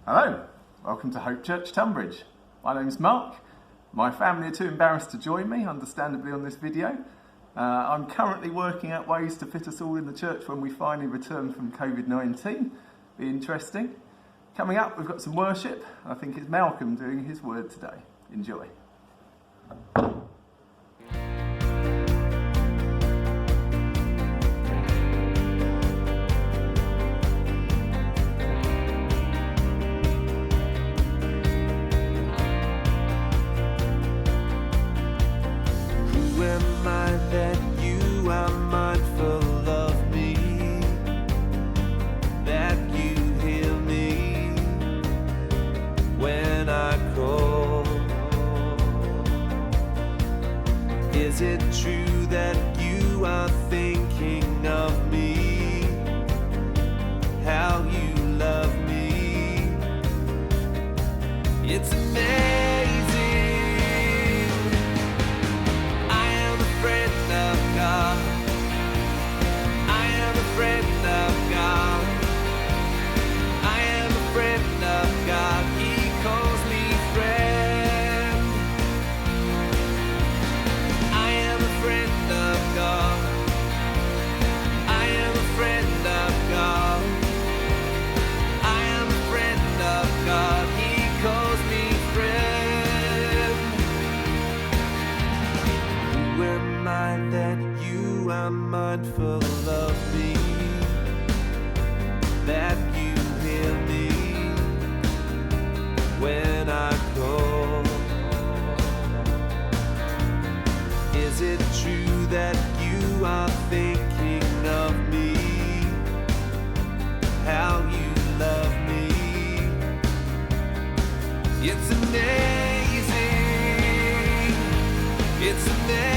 Hello, welcome to Hope Church, Tonbridge. My name's Mark. My family are too embarrassed to join me, understandably, on this video. I'm currently working out ways to fit us all in the church when we finally return from COVID-19. Be interesting. Coming up, we've got some worship. I think it's Malcolm doing his word today. Enjoy. Is it true that you are thinking of me? How you love me? It's amazing. I am a friend of God. I am a friend of God. I am a friend of God. He calls me friend. Mindful of me, that you hear me when I call. Is it true that you are thinking of me? How you love me? It's amazing. It's amazing.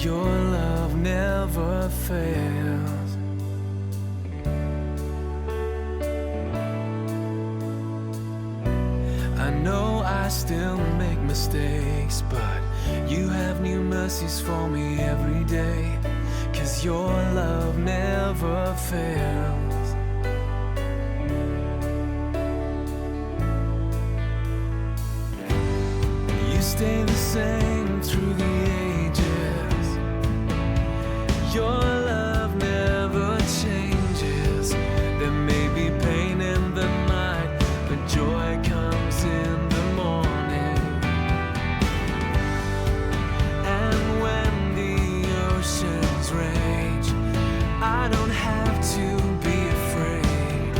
Your love never fails. I know I still make mistakes, but you have new mercies for me every day. 'Cause your love never fails. You stay the same through the ages. Your love never changes. There may be pain in the night, but joy comes in the morning. And when the oceans rage, I don't have to be afraid,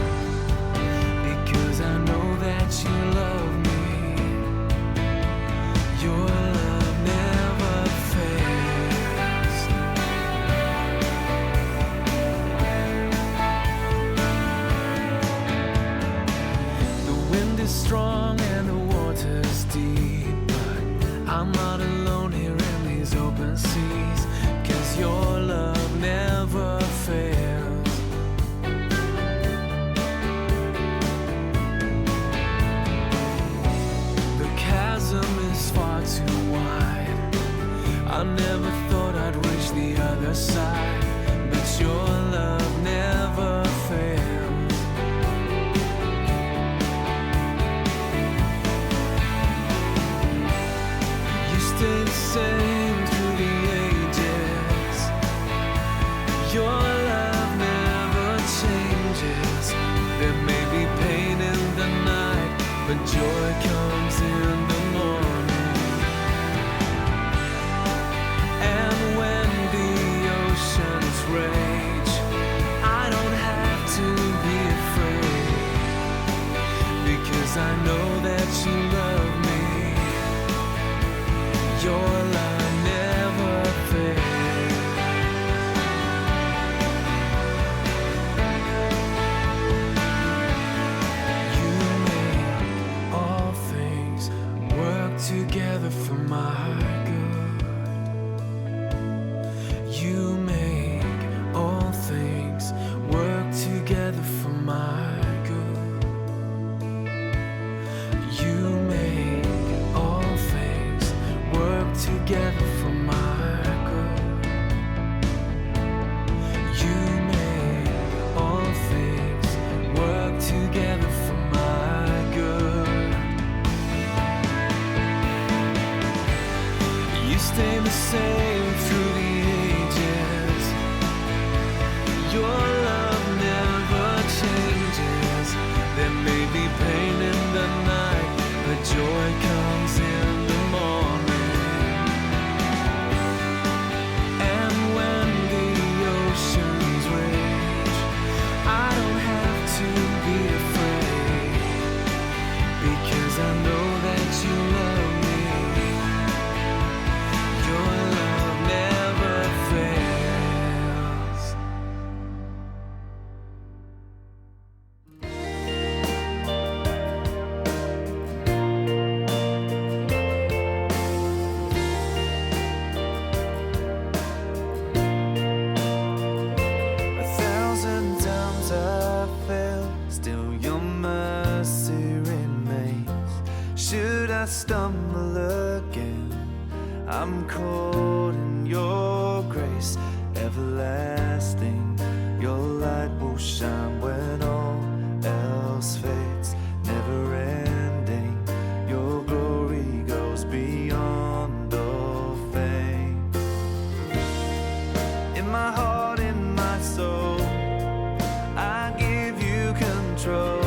because I know that you love me. Your love never fails. The wind is strong and the water's deep, but I'm not alone here in these open seas. 'Cause your love never fails. The chasm is far too wide. I never thought I'd reach the other side, but your love never fails. You stay the same through the ages. Your love never changes. There may be pain in the night, but joy comes in the morning. And when the oceans rage, I don't have to be afraid, because I know that you love me. Your love never fails. You make all things work together for my good. You make all things work together for my good. You make all things work together for my good. You make all things work together for my good. You stay the same through the ages. Your love never changes. There may be pain in the night, but joy comes in the morning. And when the oceans rage, I don't have to be afraid, because I know that you love me. Your love never fails. 1,000 times I failed, still your mercy remains. Should I stumble again, I'm caught in your grace everlasting. Your light will shine when all else fades, never ending. Your glory goes beyond all fame. In my heart, in my soul, I give you control.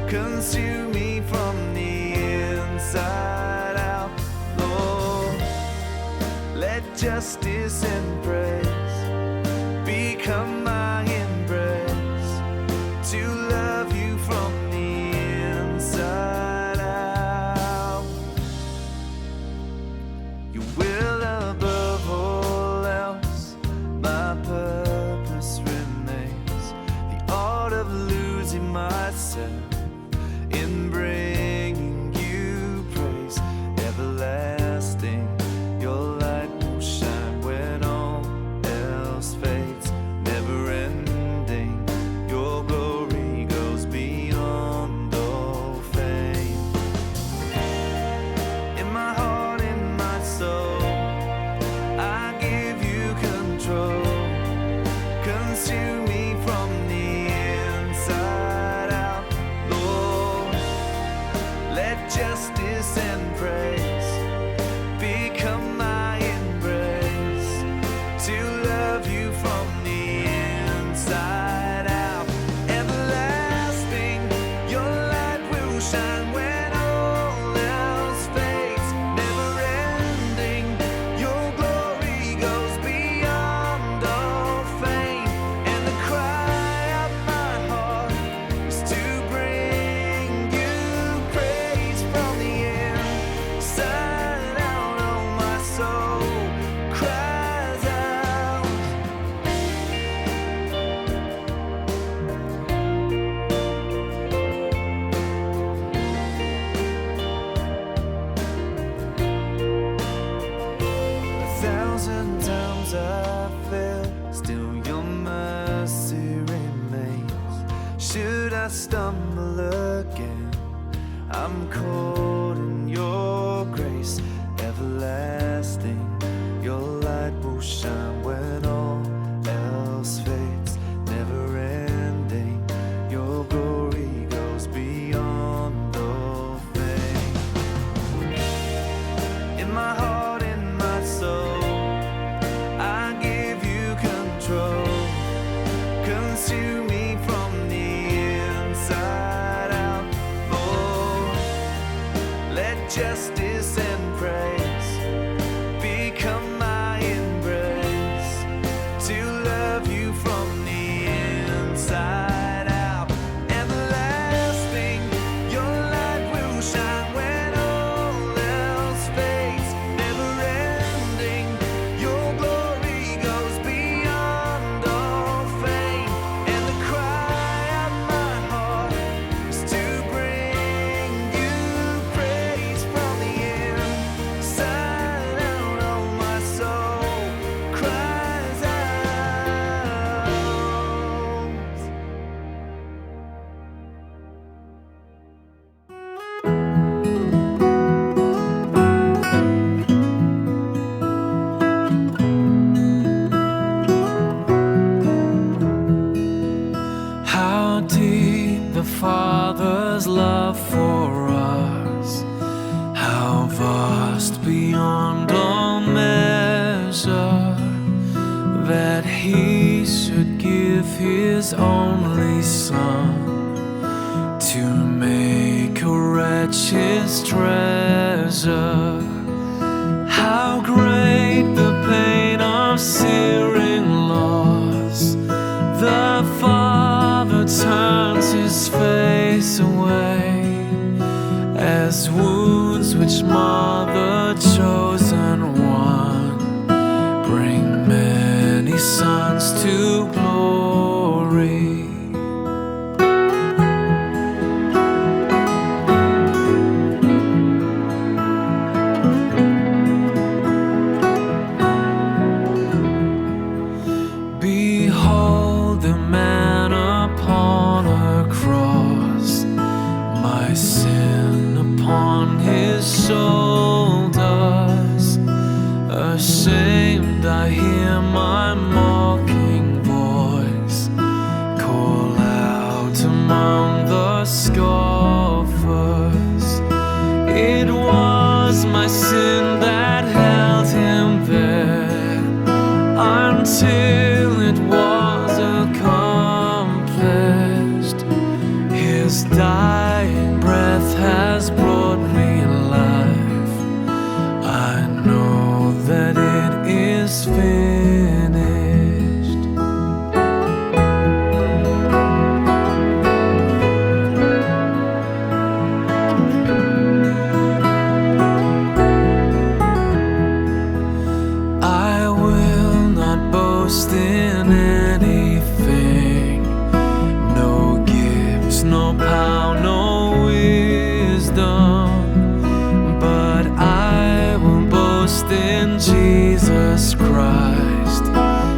Consume me from the inside out, Lord. Let justice and praise become my embrace, to love you from the inside out. You will above all else, my purpose remains. The art of losing myself in bringing you praise everlasting. Your light will shine justice and praise become my embrace, to love you from the inside out. Everlasting, your light will shine when all else fades. Never ending, your glory goes beyond all fame. And the cry of my heart is to bring you praise from the inside out. Oh, my soul cries out. 1,000 times I failed, still your mercy remains. Should I stumble again, I'm caught in your grace. Everlasting, your light will shine when all else fades. Never ending, your glory goes beyond all fame. In my heart, in my soul, I give you control. Consume me from the inside out. Lord, let justice and praise become my embrace, to love you from the inside out. Everlasting, your light will shine when all else fades. Never ending, your glory goes beyond all fame. And the cry of my heart is to bring you praise from the inside out. Oh, my soul cries out. How deep the Father's love for us, how vast beyond all measure, that He should give His only Son to make a wretch His treasure. How great the pain of searing loss, the Father turns His face away, as wounds which mar the chosen one bring many sons to glory. Behold the man upon a cross, my sin upon his shoulders. Ashamed, I hear my mocking voice call out among the scoffers. It was my sin that held him there until it was accomplished. His dying breath has brought me life. I know that it is finished. I will not boast in anything, no gifts, no power, no wisdom, but I will boast in Jesus Christ,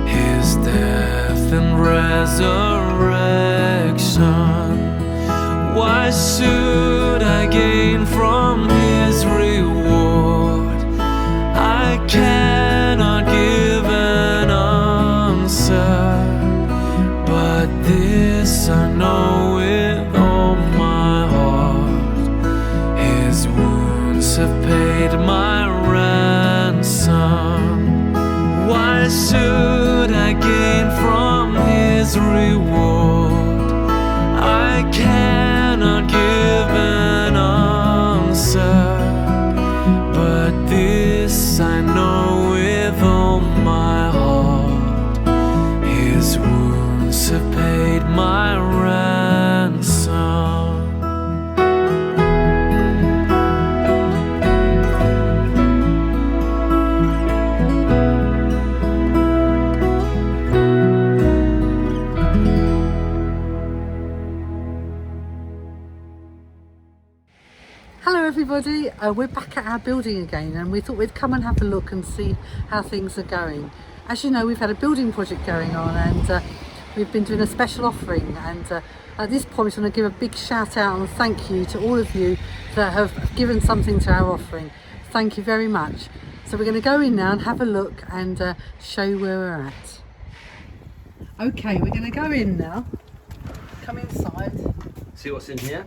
His death and resurrection. Why should I gain from His reward? I cannot give an answer, but this I know with all my heart: His wounds wounds have paid my ransom. Why should I gain from his reward? I cannot give an answer, but this I know with all my heart: his wounds have paid my ransom. Hello everybody, we're back at our building again, and we thought we'd come and have a look and see how things are going. As you know, we've had a building project going on, and we've been doing a special offering, and at this point I want to give a big shout out and thank you to all of you that have given something to our offering. Thank you very much. So we're going to go in now and have a look and show you where we're at. Okay, we're going to go in now, come inside. See what's in here?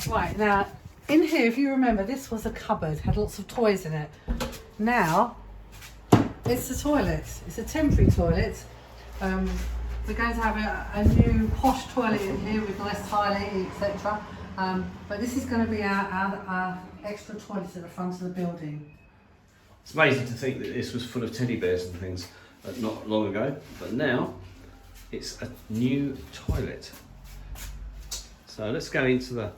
Right, now in here, if you remember, this was a cupboard, had lots of toys in it. Now it's the toilet. It's a temporary toilet. We're going to have a new posh toilet in here with nice tiling, etc. But this is going to be our extra toilet at the front of the building. It's amazing to think that this was full of teddy bears and things not long ago, but now it's a new toilet. So let's go into the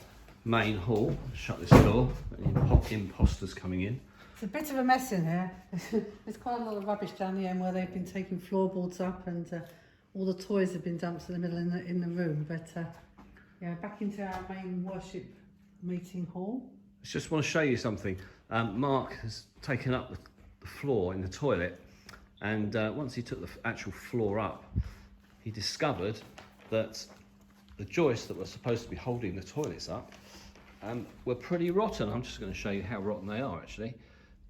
main hall, shut this door, any imposters coming in. It's a bit of a mess in here. There's quite a lot of rubbish down the end where they've been taking floorboards up, and all the toys have been dumped in the middle in the room. But yeah, back into our main worship meeting hall. I just want to show you something. Mark has taken up the floor in the toilet, and once he took the actual floor up, he discovered that the joists that were supposed to be holding the toilets up were pretty rotten. I'm just going to show you how rotten they are actually,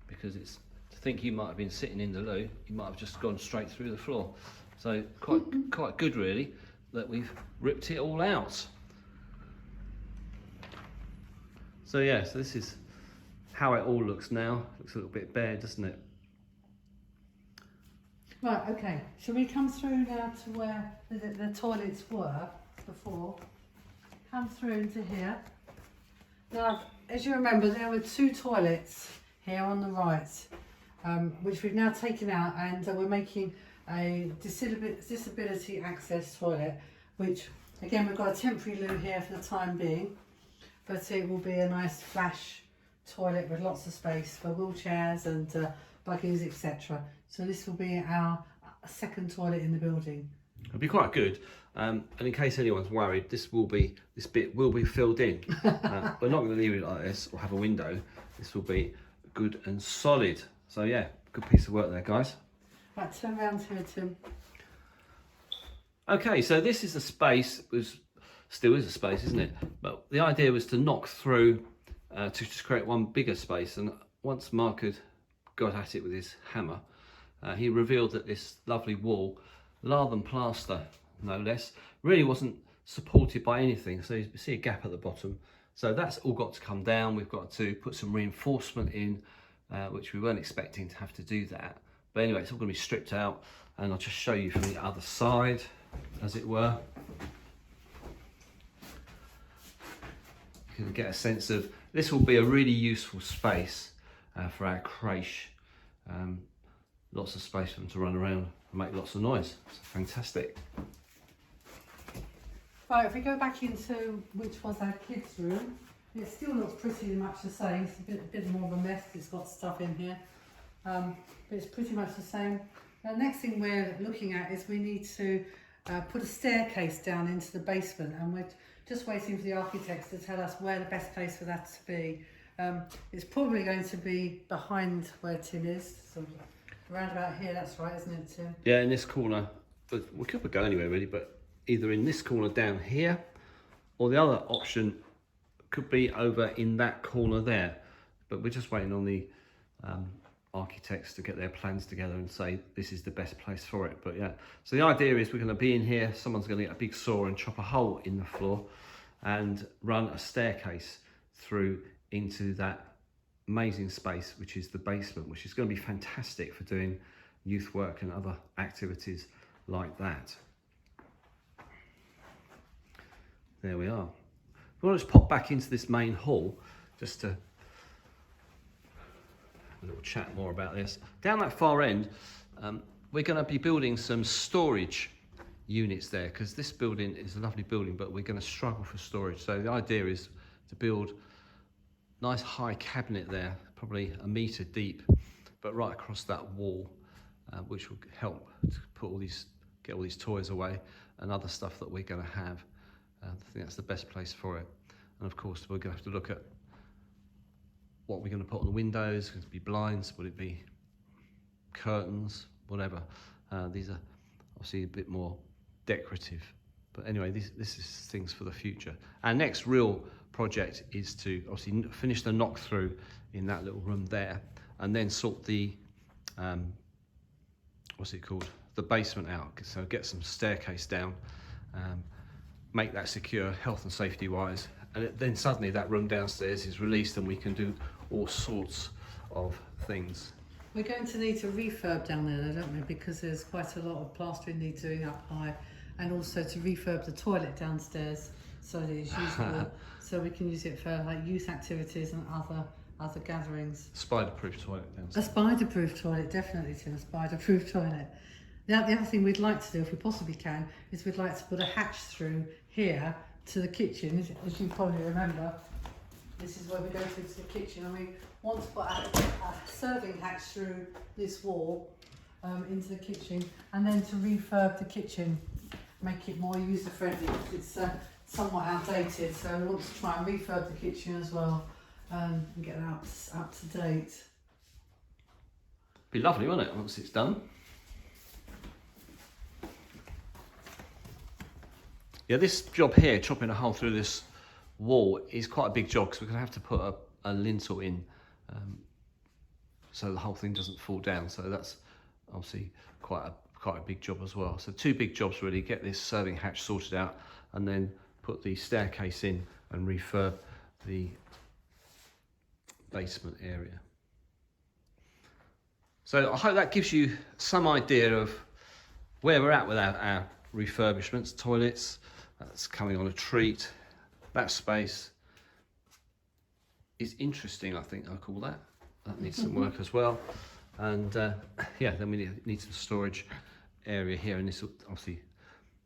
because it's to think you might have been sitting in the loo, you might have just gone straight through the floor. So quite good really that we've ripped it all out. So yeah, so this is how it all looks now. Looks a little bit bare, doesn't it? Right, okay. Shall we come through now to where the toilets were before? Come through into here. Now, as you remember, there were two toilets here on the right, which we've now taken out, and we're making a disability access toilet, which again we've got a temporary loo here for the time being, but it will be a nice flash toilet with lots of space for wheelchairs and buggies, etc. So this will be our second toilet in the building. It'll be quite good, and in case anyone's worried, this bit will be filled in. We're not going to leave it like this or have a window. This will be good and solid. So yeah, good piece of work there, guys. Right, turn around here, Tim. Okay, so this is a space, still is a space, isn't it? But the idea was to knock through to just create one bigger space, and once Mark had got at it with his hammer, he revealed that this lovely wall, lath and plaster no less, really wasn't supported by anything. So you see a gap at the bottom, so that's all got to come down. We've got to put some reinforcement in, which we weren't expecting to have to do that, but anyway, it's all going to be stripped out, and I'll just show you from the other side, as it were. You can get a sense of, this will be a really useful space for our creche. Lots of space for them to run around and make lots of noise. It's fantastic. Right, if we go back into which was our kids' room, it still looks pretty much the same. It's a bit more of a mess. It's got stuff in here, but it's pretty much the same. The next thing we're looking at is we need to put a staircase down into the basement, and we're just waiting for the architects to tell us where the best place for that to be. It's probably going to be behind where Tim is, so around about here. That's right, isn't it, Tim? Yeah, in this corner. But we could go anywhere really, but either in this corner down here, or the other option could be over in that corner there. But we're just waiting on the architects to get their plans together and say this is the best place for it. But yeah, so the idea is we're going to be in here, someone's going to get a big saw and chop a hole in the floor and run a staircase through into that amazing space, which is the basement, which is going to be fantastic for doing youth work and other activities like that. There we are. We'll just pop back into this main hall just to have a little chat more about this. Down that far end, we're going to be building some storage units there, because this building is a lovely building, but we're going to struggle for storage. So the idea is to build a nice high cabinet there, probably 1 metre deep, but right across that wall, which will help to put get all these toys away and other stuff that we're going to have. I think that's the best place for it. And of course, we're going to have to look at what we're going to put on the windows. Going to be blinds? Would it be curtains? Whatever. These are obviously a bit more decorative. But anyway, this is things for the future. Our next real project is to obviously finish the knock through in that little room there, and then sort the what's it called? The basement out. So get some staircase down. Make that secure, health and safety wise, and then suddenly that room downstairs is released and we can do all sorts of things. We're going to need to refurb down there though, don't we? Because there's quite a lot of plastering need doing up high, and also to refurb the toilet downstairs so that it's usable, so we can use it for like youth activities and other gatherings. Spider-proof toilet downstairs. A spider-proof toilet, definitely, Tim, a spider-proof toilet. The other thing we'd like to do, if we possibly can, is we'd like to put a hatch through here to the kitchen. As you probably remember, this is where we go to the kitchen, and we want to put a serving hatch through this wall into the kitchen, and then to refurb the kitchen, make it more user-friendly, because it's somewhat outdated, so we want to try and refurb the kitchen as well and get it up to date. Be lovely, won't it, once it's done? Yeah, this job here, chopping a hole through this wall, is quite a big job, because we're going to have to put a lintel in so the whole thing doesn't fall down. So that's obviously quite a big job as well. So 2 big jobs really: get this serving hatch sorted out, and then put the staircase in and refurb the basement area. So I hope that gives you some idea of where we're at with our refurbishments. Toilets, that's coming on a treat. That space is interesting, I think I'll call that. That needs some work as well. And yeah, then we need some storage area here, and this obviously,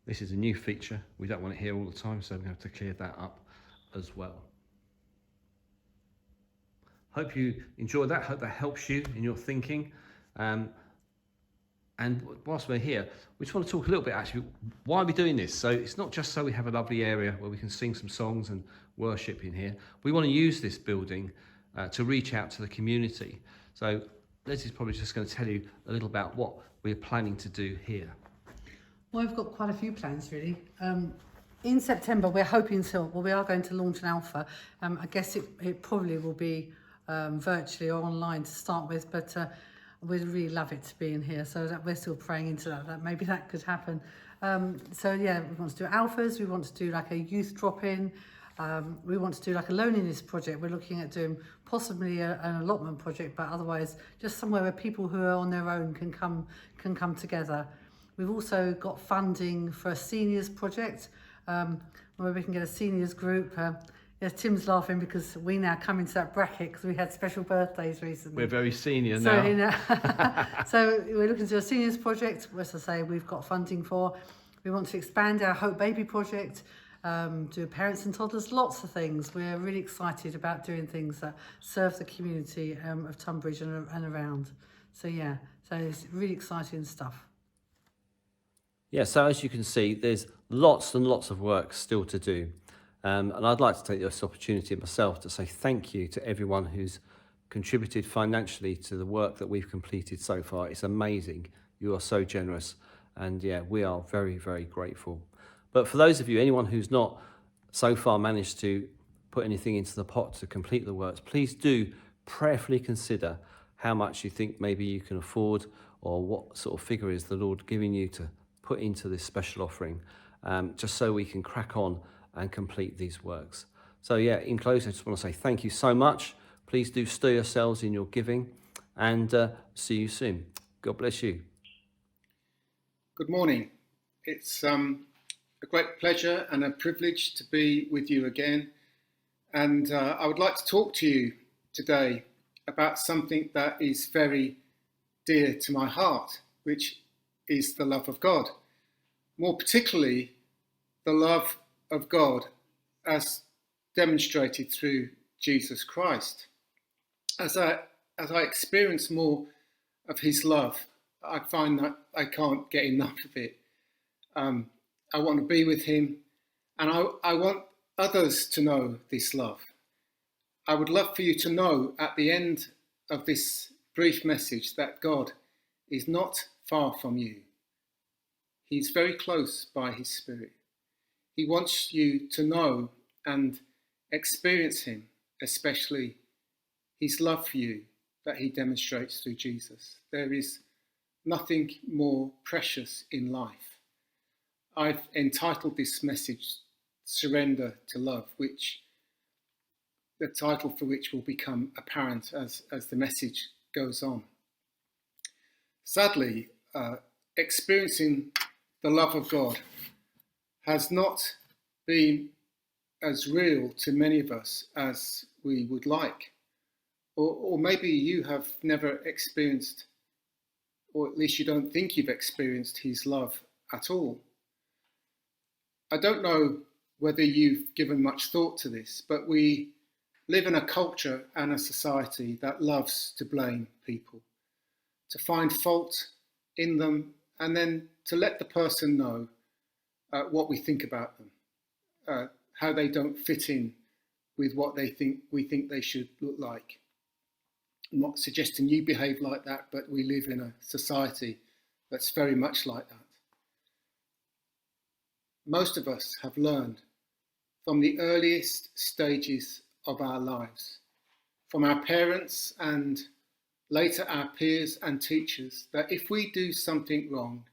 this is a new feature. We don't want it here all the time, so we're going to have to clear that up as well. Hope you enjoyed that. Hope that helps you in your thinking. And whilst we're here, we just want to talk a little bit actually why are we doing this. So it's not just so we have a lovely area where we can sing some songs and worship in here. We want to use this building to reach out to the community. So Leslie's probably just going to tell you a little about what we're planning to do here. Well, we've got quite a few plans really. In September, we're hoping we are going to launch an alpha. I guess it probably will be virtually or online to start with, but we'd really love it to be in here, so that we're still praying into that maybe that could happen. So yeah, we want to do alphas, we want to do like a youth drop-in, we want to do like a loneliness project. We're looking at doing possibly an allotment project, but otherwise just somewhere where people who are on their own can come together. We've also got funding for a seniors project, where we can get a seniors group. Yeah, Tim's laughing because we now come into that bracket because we had special birthdays recently. We're very senior now. So we're looking to do a seniors project, as I say, we've got funding for. We want to expand our Hope Baby project, do parents and toddlers, lots of things. We're really excited about doing things that serve the community of Tonbridge and around. So yeah, so it's really exciting stuff. Yeah, so as you can see, there's lots and lots of work still to do. And I'd like to take this opportunity myself to say thank you to everyone who's contributed financially to the work that we've completed so far. It's amazing. You are so generous. And yeah, we are very, very grateful. But for those of you, anyone who's not so far managed to put anything into the pot to complete the works, please do prayerfully consider how much you think maybe you can afford, or what sort of figure is the Lord giving you to put into this special offering, just so we can crack on and complete these works. So yeah, in closing, I just want to say thank you so much Please do stir yourselves in your giving, and see you soon. God bless you. Good morning. It's a great pleasure and a privilege to be with you again. And I would like to talk to you today about something that is very dear to my heart, which is the love of God. More particularly, the love of God as demonstrated through Jesus Christ. As I experience more of his love, I find that I can't get enough of it. I want to be with him, and I want others to know this love. I would love for you to know at the end of this brief message that God is not far from you. He's very close by his Spirit. He wants you to know and experience him, especially his love for you that he demonstrates through Jesus. There is nothing more precious in life. I've entitled this message Surrender to Love, which the title for which will become apparent as the message goes on. Sadly, experiencing the love of God has not been as real to many of us as we would like. Or maybe you have never experienced, or at least you don't think you've experienced his love at all. I don't know whether you've given much thought to this, but we live in a culture and a society that loves to blame people, to find fault in them, and then to let the person know what we think about them, how they don't fit in with what we think they should look like. I'm not suggesting you behave like that, but we live in a society that's very much like that. Most of us have learned from the earliest stages of our lives, from our parents and later our peers and teachers, that if we do something wrong,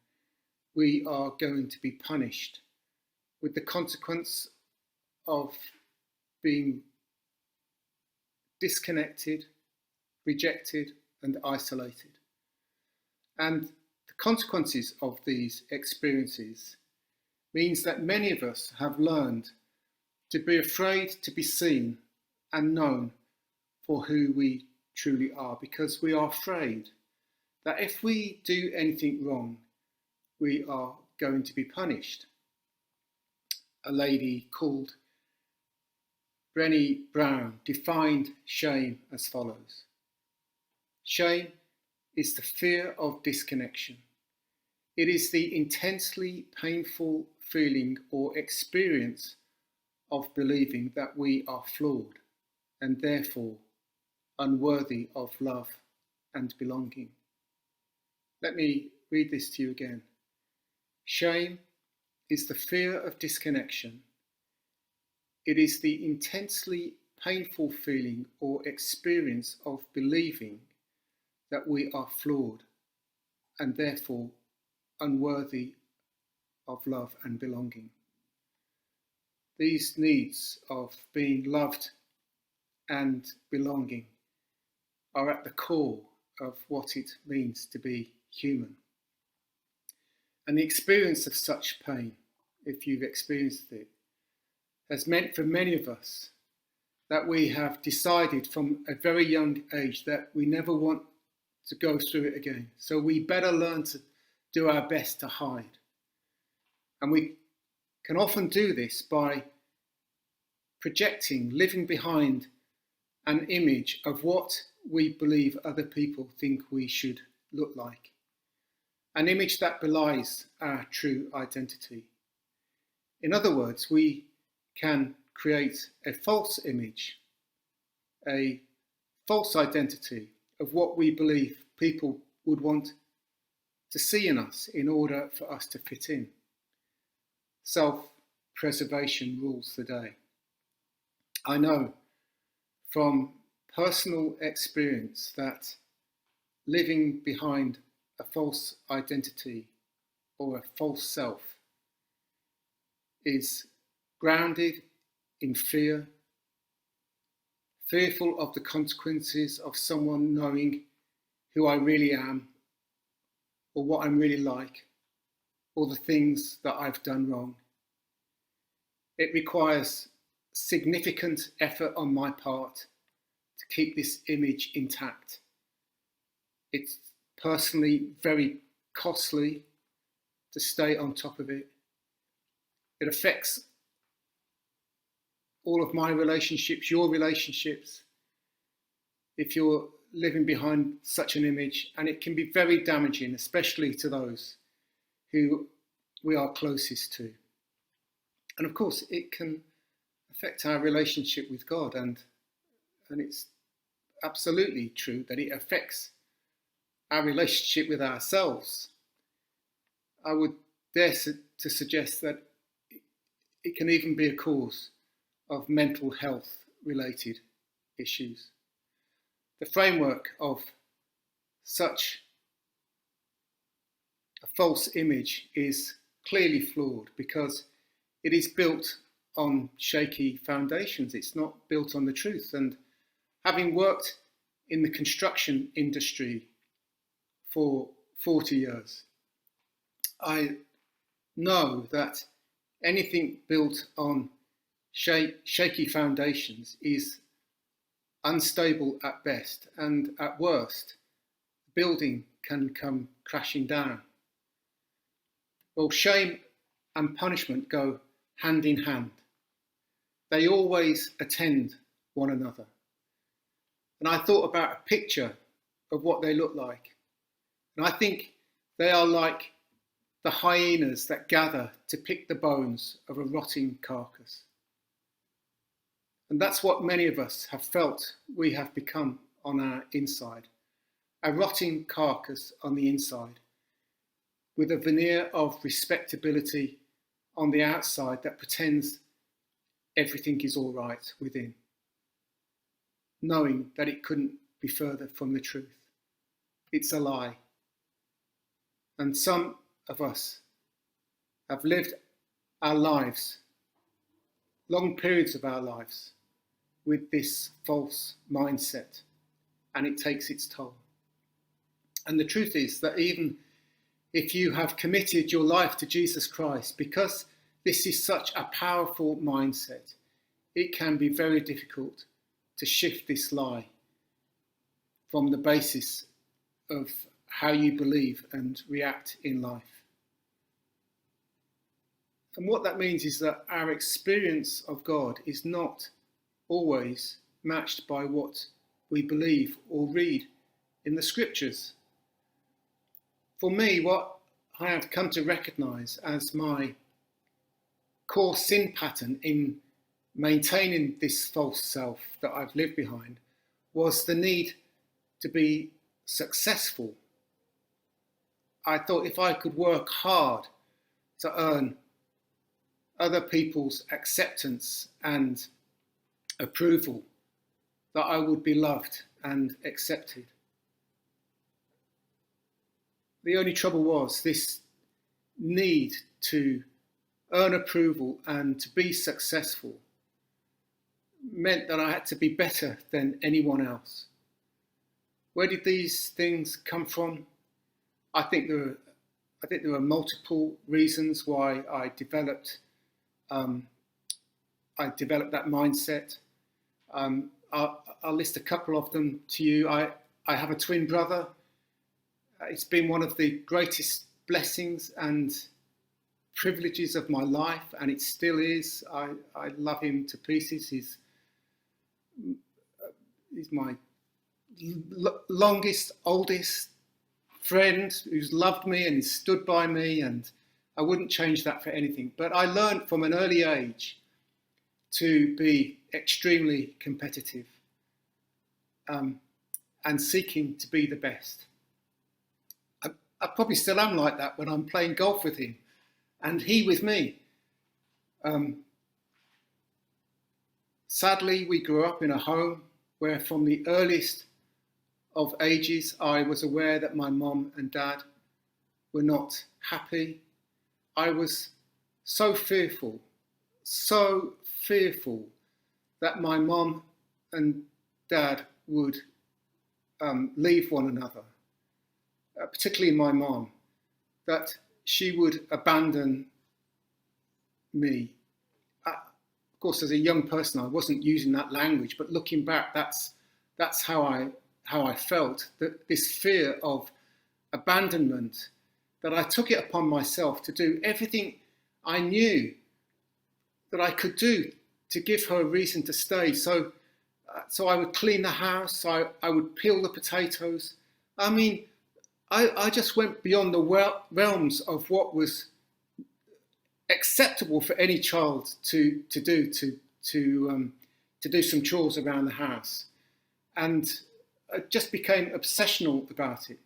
we are going to be punished, with the consequence of being disconnected, rejected and isolated. And the consequences of these experiences means that many of us have learned to be afraid to be seen and known for who we truly are, because we are afraid that if we do anything wrong, we are going to be punished. A lady called Brené Brown defined shame as follows: shame is the fear of disconnection. It is the intensely painful feeling or experience of believing that we are flawed and therefore unworthy of love and belonging. Let me read this to you again. Shame is the fear of disconnection. It is the intensely painful feeling or experience of believing that we are flawed and therefore unworthy of love and belonging. These needs of being loved and belonging are at the core of what it means to be human. And the experience of such pain, if you've experienced it, has meant for many of us that we have decided from a very young age that we never want to go through it again. So we better learn to do our best to hide. And we can often do this by projecting, living behind an image of what we believe other people think we should look like. An image that belies our true identity. In other words, we can create a false image, a false identity of what we believe people would want to see in us in order for us to fit in. Self-preservation rules the day. I know from personal experience that living behind a false identity or a false self is grounded in fear fearful of the consequences of someone knowing who I really am, or what I'm really like, or the things that I've done wrong. It requires significant effort on my part to keep this image intact. It's personally very costly to stay on top of it. It affects all of my relationships, your relationships, if you're living behind such an image, and it can be very damaging, especially to those who we are closest to. And of course, it can affect our relationship with God, and it's absolutely true that it affects our relationship with ourselves. I would dare to suggest that it can even be a cause of mental health related issues. The framework of such a false image is clearly flawed because it is built on shaky foundations. It's not built on the truth. And having worked in the construction industry for 40 years, I know that anything built on shaky foundations is unstable at best, and at worst, the building can come crashing down. Well, shame and punishment go hand in hand. They always attend one another. And I thought about a picture of what they look like. And I think they are like the hyenas that gather to pick the bones of a rotting carcass. And that's what many of us have felt we have become on our inside. A rotting carcass on the inside, with a veneer of respectability on the outside that pretends everything is all right within, knowing that it couldn't be further from the truth. It's a lie. And some of us have lived our lives, long periods of our lives, with this false mindset, and it takes its toll. And the truth is that even if you have committed your life to Jesus Christ, because this is such a powerful mindset, it can be very difficult to shift this lie from the basis of how you believe and react in life. And what that means is that our experience of God is not always matched by what we believe or read in the scriptures. For me, what I have come to recognise as my core sin pattern in maintaining this false self that I've lived behind was the need to be successful. I thought if I could work hard to earn other people's acceptance and approval, that I would be loved and accepted. The only trouble was this need to earn approval and to be successful meant that I had to be better than anyone else. Where did these things come from? I think there are multiple reasons why I developed that mindset. I'll list a couple of them to you. I have a twin brother. It's been one of the greatest blessings and privileges of my life, and it still is. I love him to pieces. He's my longest, oldest friend who's loved me and stood by me, and I wouldn't change that for anything. But I learned from an early age to be extremely competitive and seeking to be the best. I probably still am like that when I'm playing golf with him and he with me. Sadly, we grew up in a home where from the earliest of ages, I was aware that my mum and dad were not happy. I was so fearful that my mum and dad would leave one another, particularly my mom, that she would abandon me. Of course, as a young person, I wasn't using that language, but looking back, that's how I felt, that this fear of abandonment, that I took it upon myself to do everything I knew that I could do to give her a reason to stay. So I would clean the house, I would peel the potatoes. I mean, I just went beyond the realms of what was acceptable for any child to do some chores around the house, and I just became obsessional about it.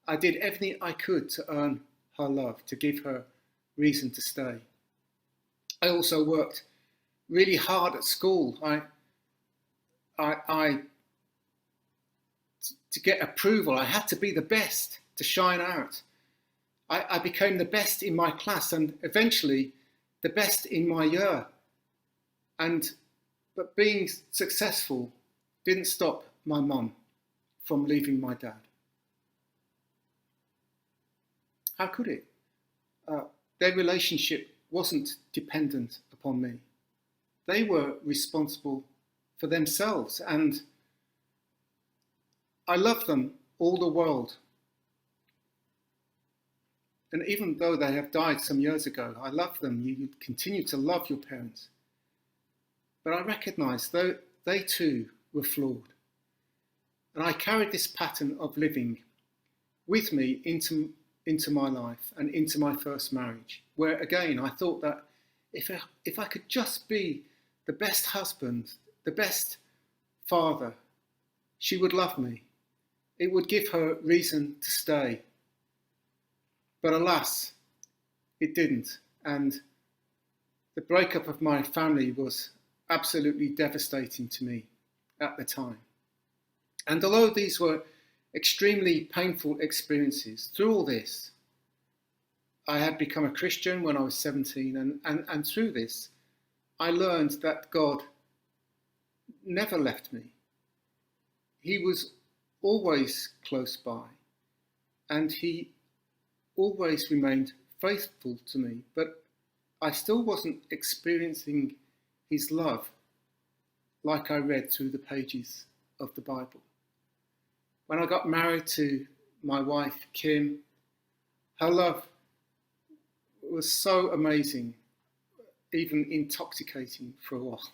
I did everything I could to earn her love, to give her reason to stay. I also worked really hard at school. To get approval, I had to be the best, to shine out. I became the best in my class and eventually the best in my year. But being successful didn't stop my mum from leaving my dad. How could it? Their relationship wasn't dependent upon me. They were responsible for themselves, and I love them all the world. And even though they have died some years ago, I love them. You continue to love your parents. But I recognise that they too were flawed. And I carried this pattern of living with me into my life and into my first marriage, where again I thought that if I could just be the best husband, the best father, she would love me. It would give her reason to stay. But alas, it didn't. And the breakup of my family was absolutely devastating to me at the time. And although these were extremely painful experiences, through all this, I had become a Christian when I was 17, and through this, I learned that God never left me. He was always close by, and he always remained faithful to me, but I still wasn't experiencing his love like I read through the pages of the Bible. When I got married to my wife, Kim, her love was so amazing, even intoxicating for a while.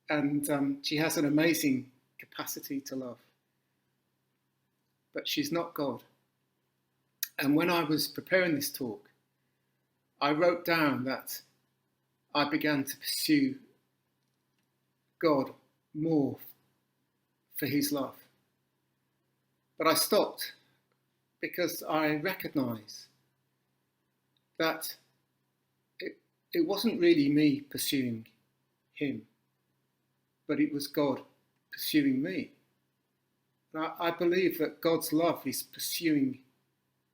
And she has an amazing capacity to love. But she's not God. And when I was preparing this talk, I wrote down that I began to pursue God more for his love. But I stopped because I recognise that it wasn't really me pursuing him, but it was God pursuing me. And I believe that God's love is pursuing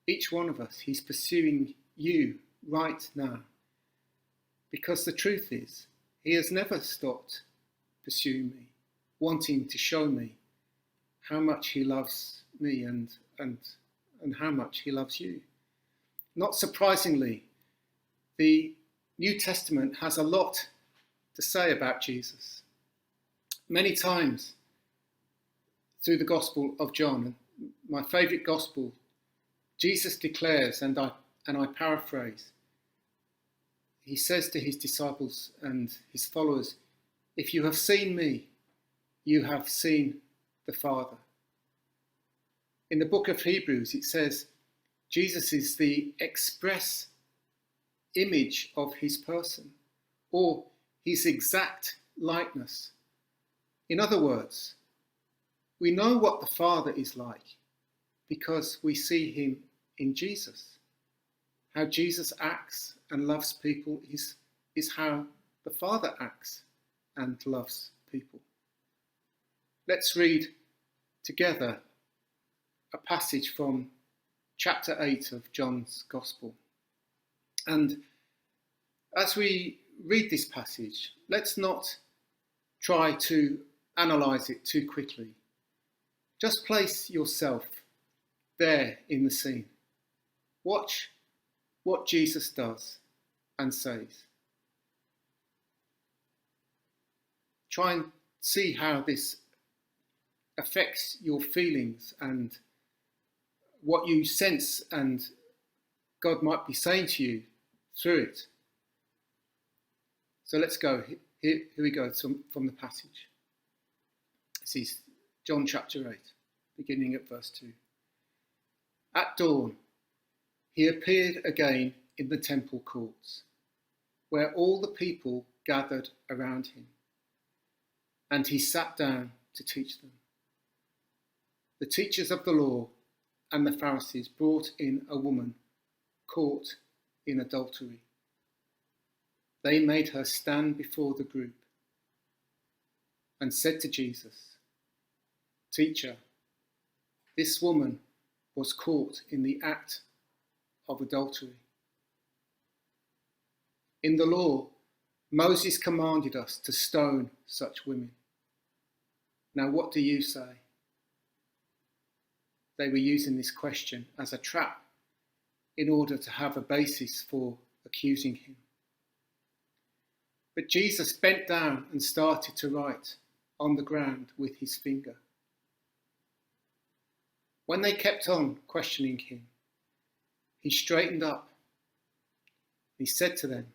each one of us. He's pursuing you right now. Because the truth is, he has never stopped pursuing me, wanting to show me how much he loves me and how much he loves you. Not surprisingly, the New Testament has a lot to say about Jesus. Many times through the Gospel of John, my favourite Gospel, Jesus declares, and I paraphrase, he says to his disciples and his followers, "If you have seen me, you have seen the Father." In the book of Hebrews, it says, Jesus is the express image of his person, or his exact likeness. In other words, we know what the Father is like because we see him in Jesus. How Jesus acts and loves people is how the Father acts and loves people. Let's read together a passage from chapter 8 of John's Gospel. And as we read this passage, let's not try to analyse it too quickly. Just place yourself there in the scene. Watch what Jesus does and says. Try and see how this affects your feelings and what you sense and God might be saying to you through it. So let's go. Here we go from the passage. This is John chapter 8, beginning at verse 2. At dawn, he appeared again in the temple courts, where all the people gathered around him, and he sat down to teach them. The teachers of the law and the Pharisees brought in a woman caught in adultery. They made her stand before the group and said to Jesus, "Teacher, this woman was caught in the act of adultery. In the law, Moses commanded us to stone such women. Now what do you say?" They were using this question as a trap in order to have a basis for accusing him. But Jesus bent down and started to write on the ground with his finger. When they kept on questioning him, he straightened up. He said to them,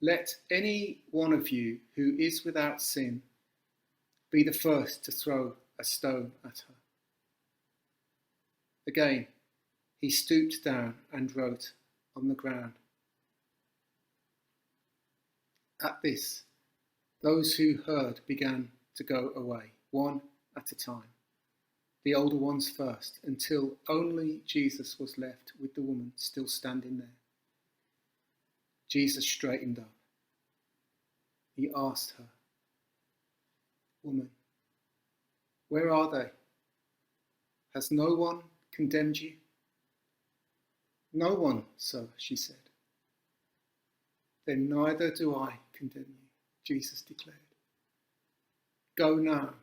"Let any one of you who is without sin be the first to throw a stone at her." Again, he stooped down and wrote on the ground. At this, those who heard began to go away, one at a time, the older ones first, until only Jesus was left with the woman still standing there. Jesus straightened up. He asked her, "Woman, where are they? Has no one condemned you?" "No one, sir," she said. "Then neither do I condemn you," Jesus declared. "Go now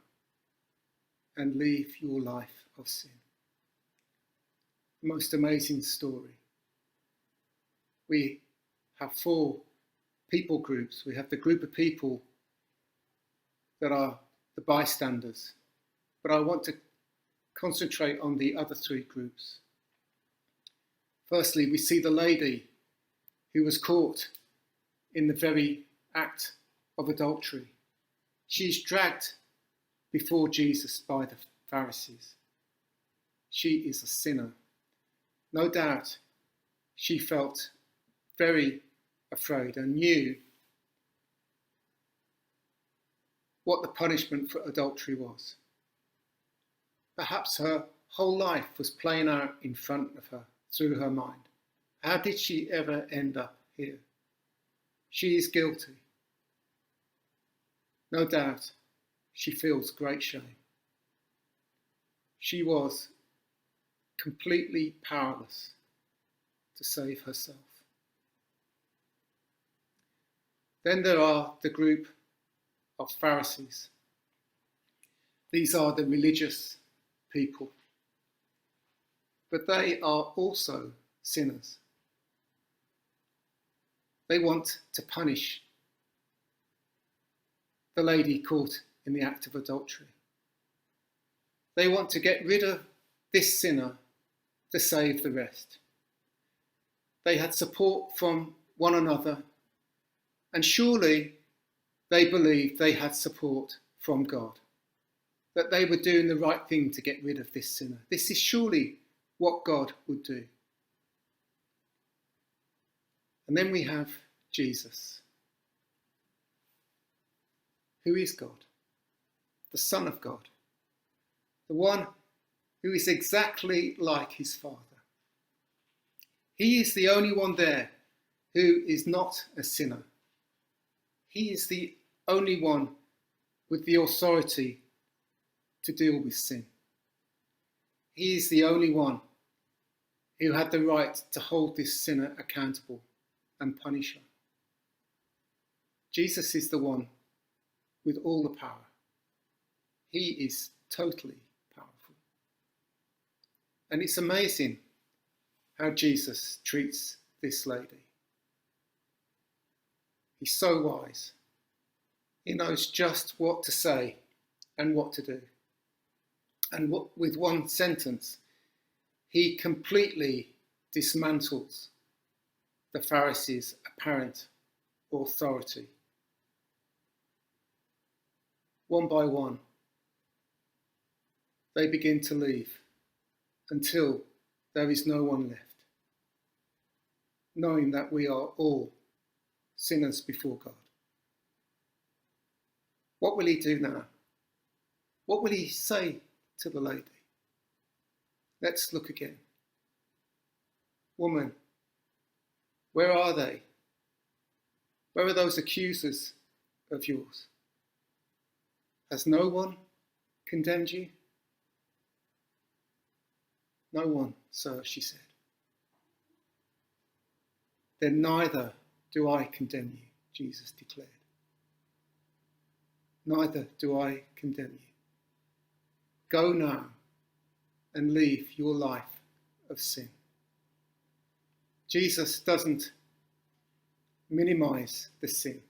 and leave your life of sin." The most amazing story. We have 4 people groups. We have the group of people that are the bystanders, but I want to concentrate on the other 3 groups. Firstly, we see the lady who was caught in the very act of adultery. She's dragged before Jesus by the Pharisees. She is a sinner. No doubt she felt very afraid and knew what the punishment for adultery was. Perhaps her whole life was playing out in front of her, through her mind. How did she ever end up here? She is guilty. No doubt she feels great shame. She was completely powerless to save herself. Then there are the group of Pharisees. These are the religious people, but they are also sinners. They want to punish the lady caught in the act of adultery. They want to get rid of this sinner to save the rest. They had support from one another, and surely they believed they had support from God, that they were doing the right thing to get rid of this sinner. This is surely what God would do. And then we have Jesus, who is God, the Son of God, the one who is exactly like his Father. He is the only one there who is not a sinner. He is the only one with the authority to deal with sin. He is the only one who had the right to hold this sinner accountable and punish her. Jesus is the one with all the power. He is totally powerful. And it's amazing how Jesus treats this lady. He's so wise. He knows just what to say and what to do. And with one sentence, he completely dismantles the Pharisees' apparent authority. One by one, they begin to leave until there is no one left, knowing that we are all sinners before God. What will he do now? What will he say to the lady? Let's look again. Woman, where are they? Where are those accusers of yours? Has no one condemned you? No one, sir, she said. Then neither do I condemn you, Jesus declared. Neither do I condemn you. Go now and leave your life of sin. Jesus doesn't minimize the sin.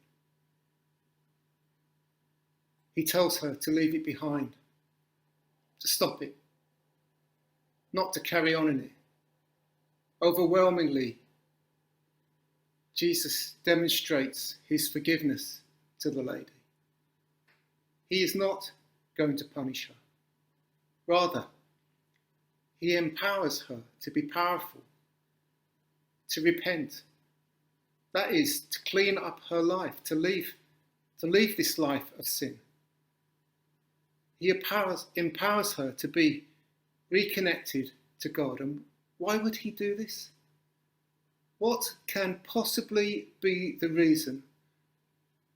He tells her to leave it behind, to stop it, not to carry on in it. Overwhelmingly, Jesus demonstrates his forgiveness to the lady. He is not going to punish her. Rather, he empowers her to be powerful, to repent. That is, to clean up her life, to leave this life of sin. He empowers her to be reconnected to God. And why would he do this? What can possibly be the reason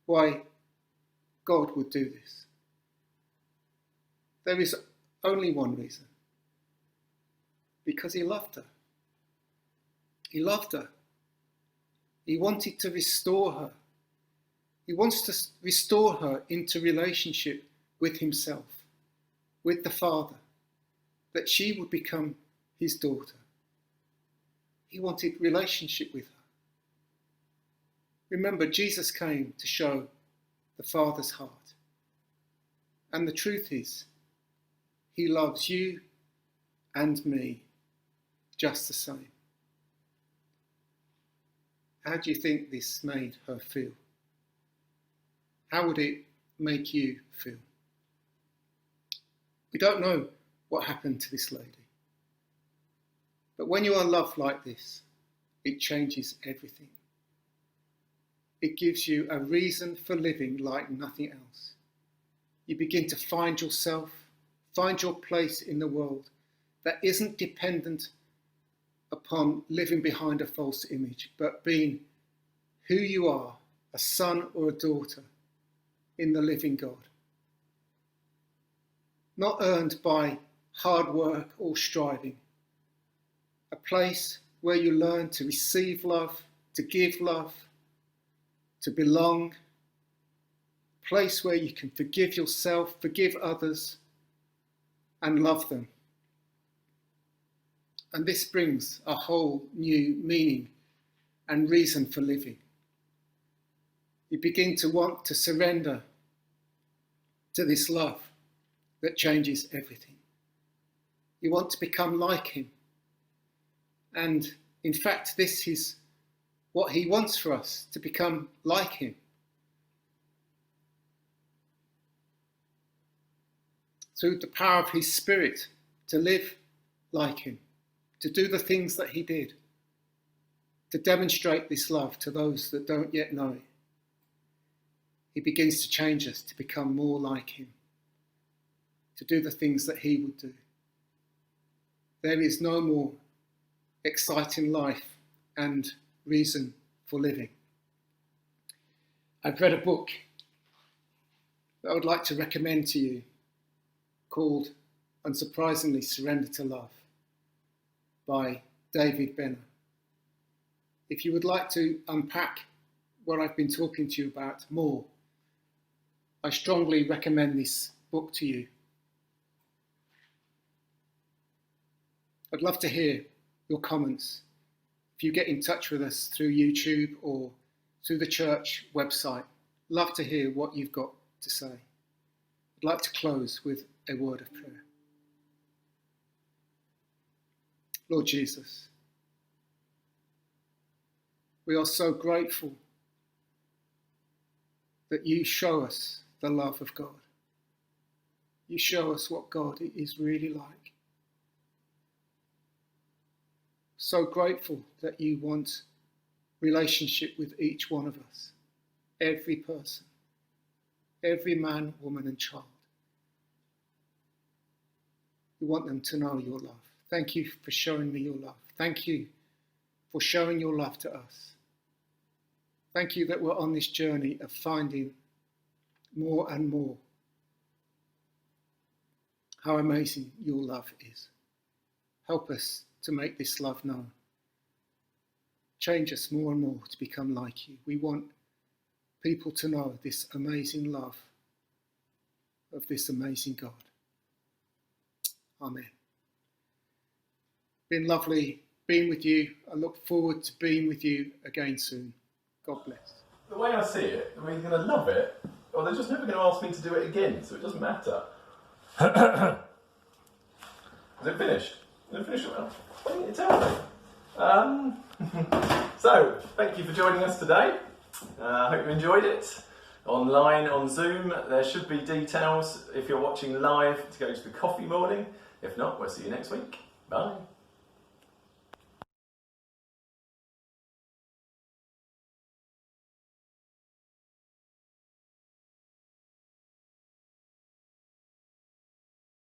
why God would do this? There is only one reason. Because he loved her. He loved her. He wanted to restore her. He wants to restore her into relationship with himself, with the Father, that she would become his daughter. He wanted relationship with her. Remember, Jesus came to show the Father's heart. And the truth is, he loves you and me just the same. How do you think this made her feel? How would it make you feel? We don't know what happened to this lady. But when you are loved like this, it changes everything. It gives you a reason for living like nothing else. You begin to find yourself, find your place in the world that isn't dependent upon living behind a false image, but being who you are, a son or a daughter in the living God. Not earned by hard work or striving. A place where you learn to receive love, to give love, to belong. A place where you can forgive yourself, forgive others, and love them. And this brings a whole new meaning and reason for living. You begin to want to surrender to this love that changes everything. You want to become like him. And in fact, this is what he wants for us, to become like him. Through the power of his Spirit, to live like him, to do the things that he did, to demonstrate this love to those that don't yet know it. He begins to change us to become more like him, to do the things that he would do. There is no more exciting life and reason for living. I've read a book that I would like to recommend to you called, unsurprisingly, Surrender to Love by David Benner. If you would like to unpack what I've been talking to you about more, I strongly recommend this book to you. I'd love to hear your comments. If you get in touch with us through YouTube or through the church website, love to hear what you've got to say. I'd like to close with a word of prayer. Lord Jesus, we are so grateful that you show us the love of God. You show us what God is really like. So grateful that you want relationship with each one of us, every person, every man, woman and child. You want them to know your love. Thank you for showing me your love. Thank you for showing your love to us. Thank you that we're on this journey of finding more and more how amazing your love is. Help us to make this love known. Change us more and more to become like you. We want people to know this amazing love of this amazing God. Amen. Been lovely being with you. I look forward to being with you again soon. God bless. The way I see it, I mean, you're going to love it, or they're just never going to ask me to do it again, so it doesn't matter. Is it finished? Is it finished? Why didn't you tell me? So, thank you for joining us today. I hope you enjoyed it. Online on Zoom, there should be details if you're watching live to go to the coffee morning. If not, we'll see you next week. Bye.